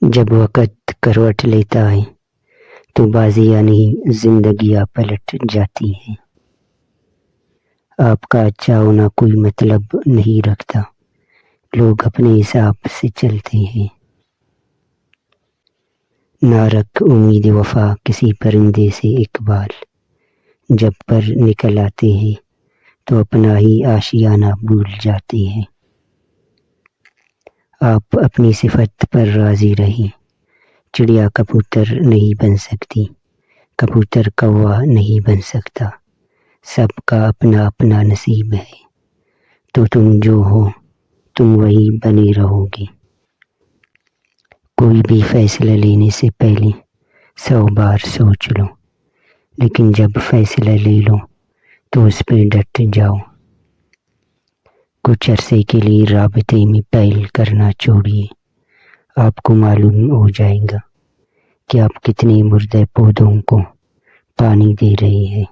جب وقت کروٹ لیتا ہے تو بازیاں نہیں زندگیاں پلٹ جاتی ہیں۔ آپ کا اچھا ہونا کوئی مطلب نہیں رکھتا، لوگ اپنے حساب سے چلتے ہیں۔ نہ رکھ امید وفا کسی پرندے سے اقبال، جب پر نکل آتے ہیں تو اپنا ہی آشیانہ بھول جاتے ہیں۔ آپ اپنی صفت پر راضی رہیں، چڑیا کبوتر نہیں بن سکتی، کبوتر کوا نہیں بن سکتا، سب کا اپنا اپنا نصیب ہے، تو تم جو ہو تم وہی بنے رہو گے۔ کوئی بھی فیصلہ لینے سے پہلے 100 بار سوچ لو، لیکن جب فیصلہ لے لو تو اس پہ ڈٹ جاؤ۔ کچھ عرصے کے لیے رابطے میں پہل کرنا چھوڑیے، آپ کو معلوم ہو جائے گا کہ آپ کتنے مردہ پودوں کو پانی دے رہے ہیں۔